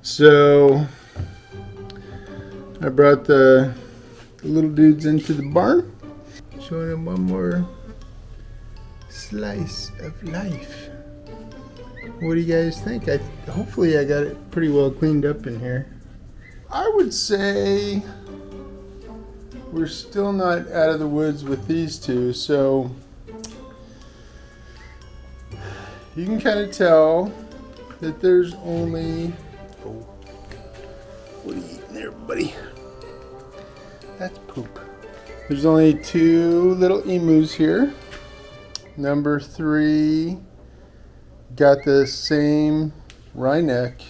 So I brought the little dudes into the barn, showing them one more slice of life. What do you guys think? Hopefully I got it pretty well cleaned up in here. I would say we're still not out of the woods with these two, so you can kind of tell that there's only... Oh, what are you eating there, buddy? That's poop. There's only two little emus here. Number 3 got the same wry neck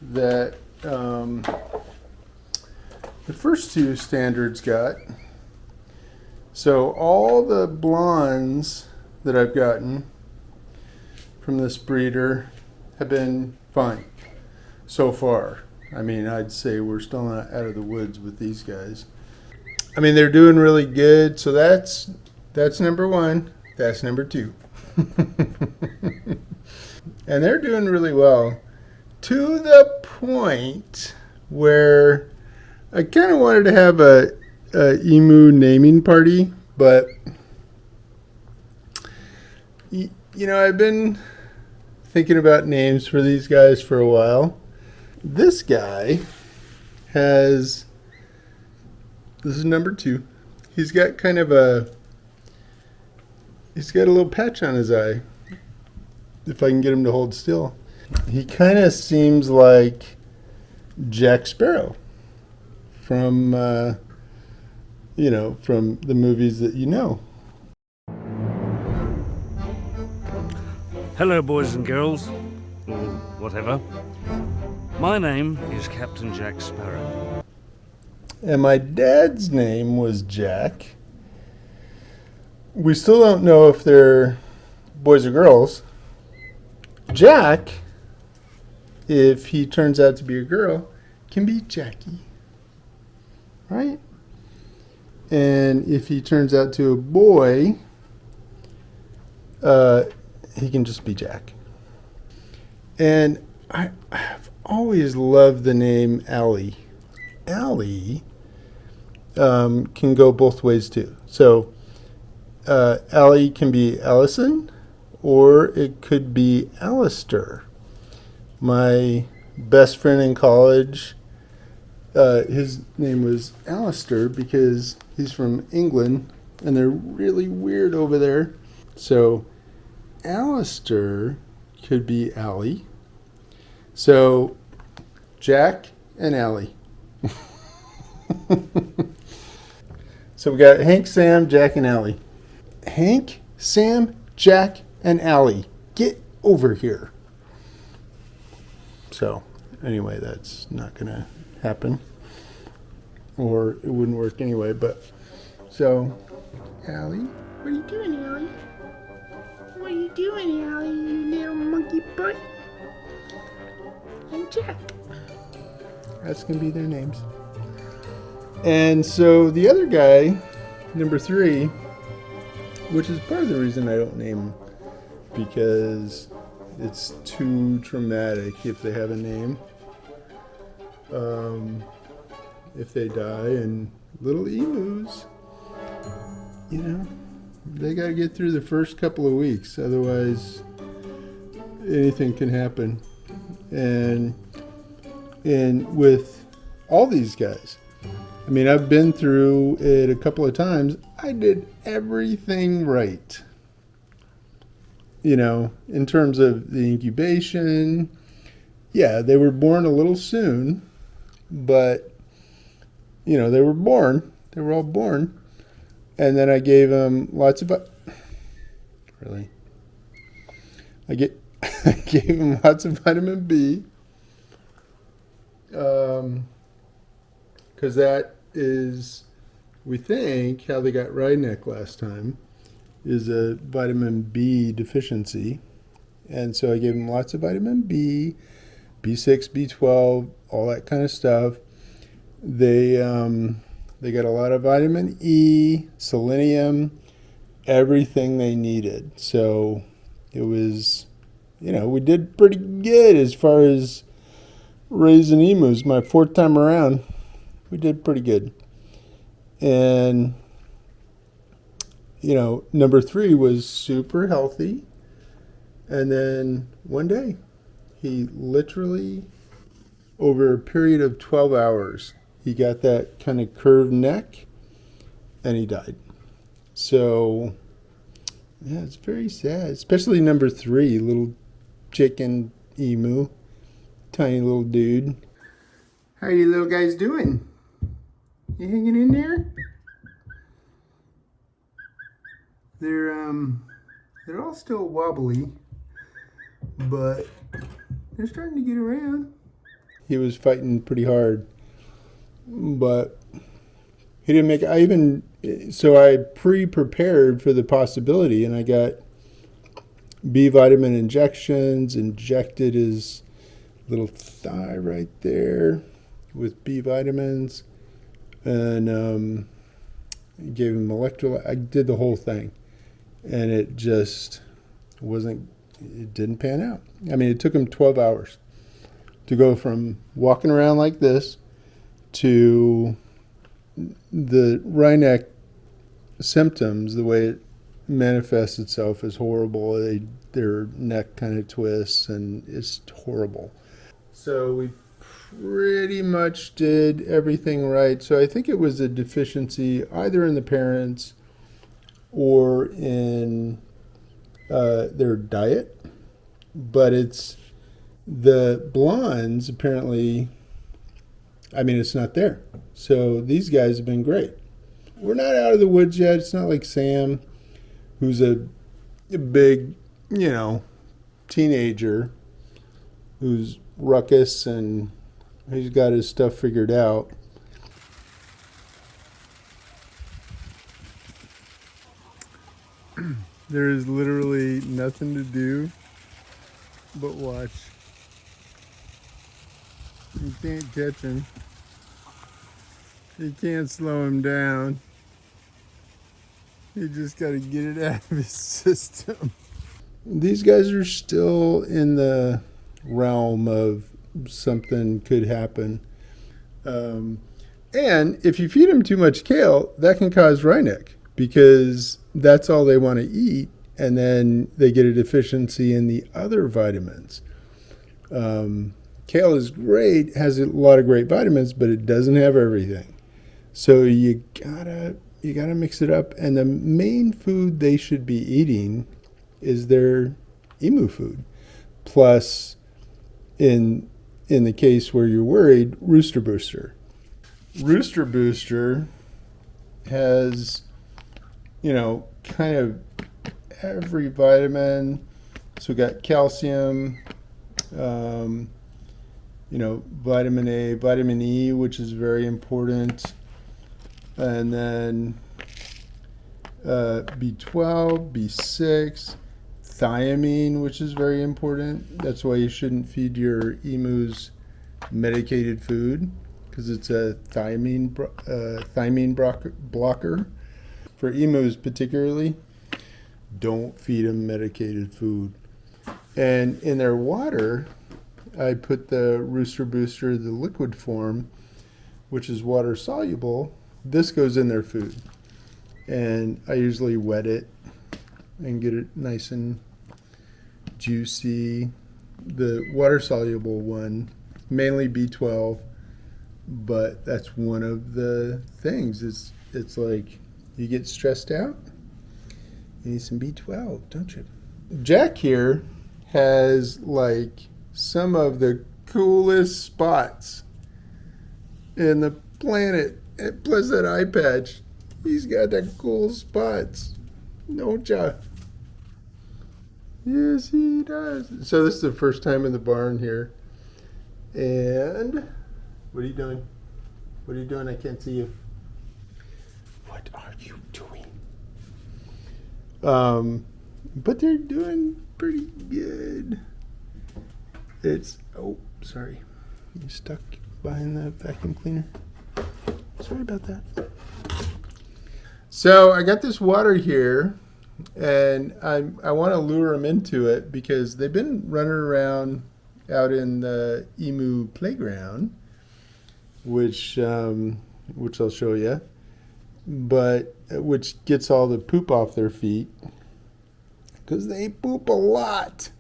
that the first two standards got. So all the blondes that I've gotten from this breeder have been fine so far. I mean, I'd say we're still not out of the woods with these guys. I mean, they're doing really good. So that's number 1. That's number 2. And they're doing really well, to the point where I kind of wanted to have a emu naming party, but you know, I've been thinking about names for these guys for a while. This guy has, this is number 2. He's got kind of he's got a little patch on his eye. If I can get him to hold still. He kind of seems like Jack Sparrow from, from the movies that you know. Hello, boys and girls, or whatever. My name is Captain Jack Sparrow. And my dad's name was Jack. We still don't know if they're boys or girls. Jack, if he turns out to be a girl, can be Jackie, right? And if he turns out to a boy, he can just be Jack. And I've always loved the name Allie. Allie can go both ways too. So Allie can be Allison, or it could be Alistair. My best friend in college, his name was Alistair because he's from England and they're really weird over there. So Alistair could be Allie. So Jack and Allie. So we got Hank, Sam, Jack, and Allie. Hank, Sam, Jack, and Allie, get over here. So anyway, that's not going to happen. Or it wouldn't work anyway, but so Allie, what are you doing, Allie? What are you doing, Allie, you little monkey butt? And Jack. That's going to be their names. And so the other guy, number 3, which is part of the reason I don't name him, because it's too traumatic if they have a name. If they die, and little emus, they got to get through the first couple of weeks, otherwise anything can happen. And with all these guys, I mean, I've been through it a couple of times. I did everything right. In terms of the incubation. Yeah, they were born a little soon, but, they were born. They were all born. And then I gave them lots of... Really? I gave them lots of vitamin B. Because that is, we think, how they got wry neck last time, is a vitamin B deficiency. And so I gave them lots of vitamin B, B6, B12, all that kind of stuff. They got a lot of vitamin E, selenium, everything they needed. So it was, we did pretty good as far as raising emus. My fourth time around, we did pretty good. And, number 3 was super healthy. And then one day, he literally, over a period of 12 hours, he got that kind of curved neck and he died. So, yeah, it's very sad, especially number 3, little chicken emu, tiny little dude. How are you little guys doing? You hanging in there? They're all still wobbly, but they're starting to get around. He was fighting pretty hard, but he didn't make it. So I pre-prepared for the possibility, and I got B vitamin injections, injected his little thigh right there with B vitamins, and gave him electrolyte. I did the whole thing, and it just it didn't pan out. I mean, it took him 12 hours to go from walking around like this to the Rhineck symptoms. The way it manifests itself is horrible. Their neck kind of twists, and it's horrible. So we pretty much did everything right. So I think it was a deficiency either in the parents or in their diet. But it's the blondes, apparently, it's not there. So these guys have been great. We're not out of the woods yet. It's not like Sam, who's a big, teenager who's ruckus and he's got his stuff figured out. There is literally nothing to do but watch. You can't catch him. You can't slow him down. You just got to get it out of his system. These guys are still in the realm of something could happen. And if you feed them too much kale, that can cause Rhineck, because that's all they want to eat, and then they get a deficiency in the other vitamins. Kale is great, has a lot of great vitamins, but it doesn't have everything. So you gotta mix it up, and the main food they should be eating is their emu food, plus in the case where you're worried, Rooster Booster. Rooster Booster has, kind of every vitamin. So we got calcium, vitamin A, vitamin E, which is very important, and then B12, B6, thiamine, which is very important. That's why you shouldn't feed your emus medicated food, because it's a thiamine blocker. For emus particularly, don't feed them medicated food. And in their water, I put the Rooster Booster, the liquid form, which is water soluble. This goes in their food. And I usually wet it and get it nice and juicy. The water soluble one, mainly B12, but that's one of the things. It's like you get stressed out, you need some B12, don't you? Jack here has like some of the coolest spots in the planet. And plus that eye patch, he's got the cool spots, don't ya? Yes, he does. So this is the first time in the barn here. And what are you doing? What are you doing? I can't see you. What are you doing? But they're doing pretty good. Sorry. You stuck behind the vacuum cleaner. Sorry about that. So I got this water here, and I want to lure them into it because they've been running around out in the emu playground, which I'll show you, but which gets all the poop off their feet because they poop a lot,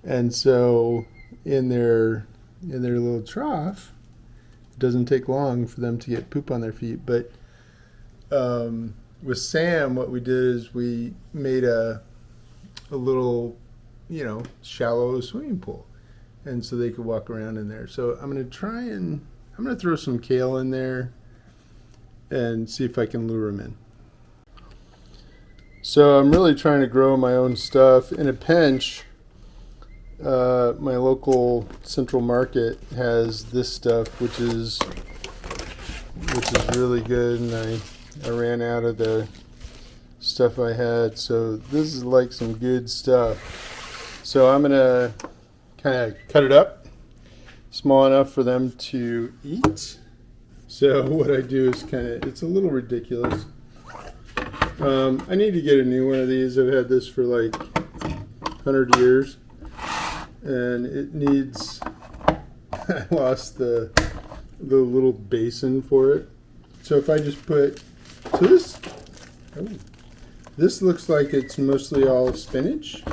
and so in their little trough, it doesn't take long for them to get poop on their feet. But with Sam, what we did is we made a little, shallow swimming pool, and so they could walk around in there. So I'm going to throw some kale in there and see if I can lure them in. So I'm really trying to grow my own stuff. In a pinch, my local Central Market has this stuff, which is really good, and I ran out of the stuff I had. So this is like some good stuff. So I'm gonna kind of cut it up small enough for them to eat. So what I do is it's a little ridiculous. I need to get a new one of these. I've had this for like 100 years, and it needs, I lost the little basin for it. So if I just this looks like it's mostly all spinach.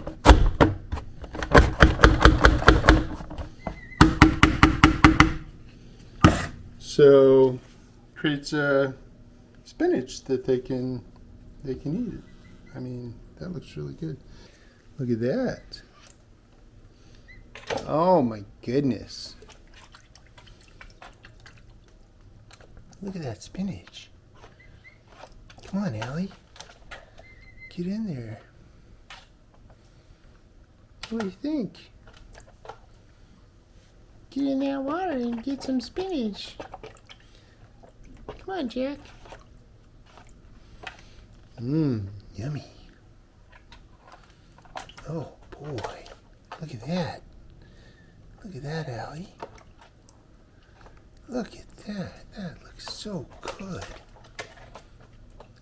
So creates a spinach that they can eat it. I mean, that looks really good. Look at that. Oh my goodness. Look at that spinach. Come on, Allie. Get in there. What do you think? Get in that water and get some spinach. Come on, Jack. Yummy. Oh boy. Look at that. Look at that, Allie. Look at that. That looks so good.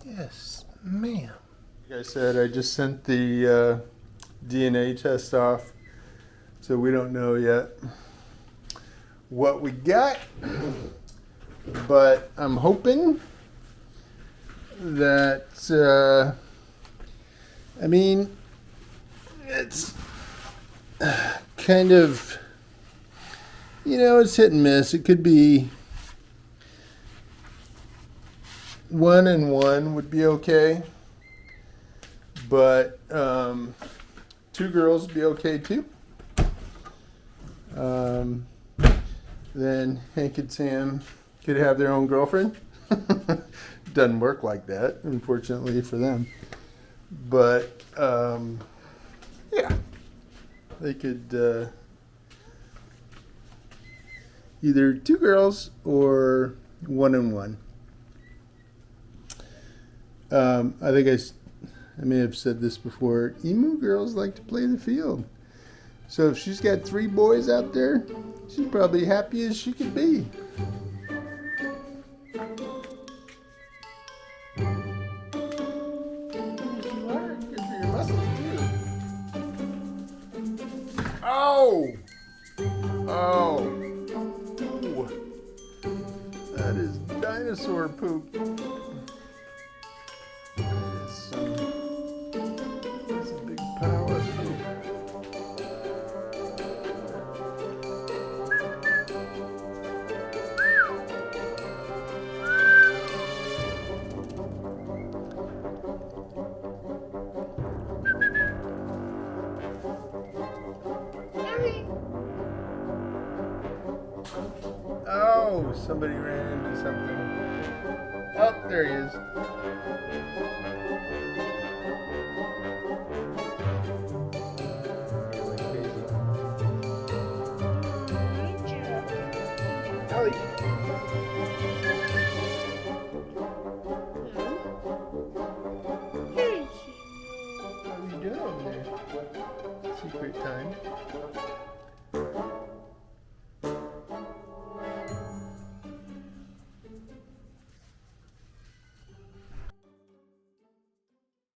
Yes, ma'am. Like I said, I just sent the DNA test off, so we don't know yet what we got, but I'm hoping that it's kind of, it's hit and miss. It could be 1 and 1 would be okay, but 2 girls would be okay too. Then Hank and Sam could have their own girlfriend. Doesn't work like that, unfortunately for them. But yeah, they could either 2 girls or 1 and 1. I think I may have said this before. Emu girls like to play the field. So if she's got 3 boys out there, she's probably happy as she could be. You are good for your muscles too. Oh! Oh! Ooh. That is dinosaur poop. That's a big pile of poop. Oh, somebody ran into something. Oh, there he is. Ellie. What are you doing over there? Secret time.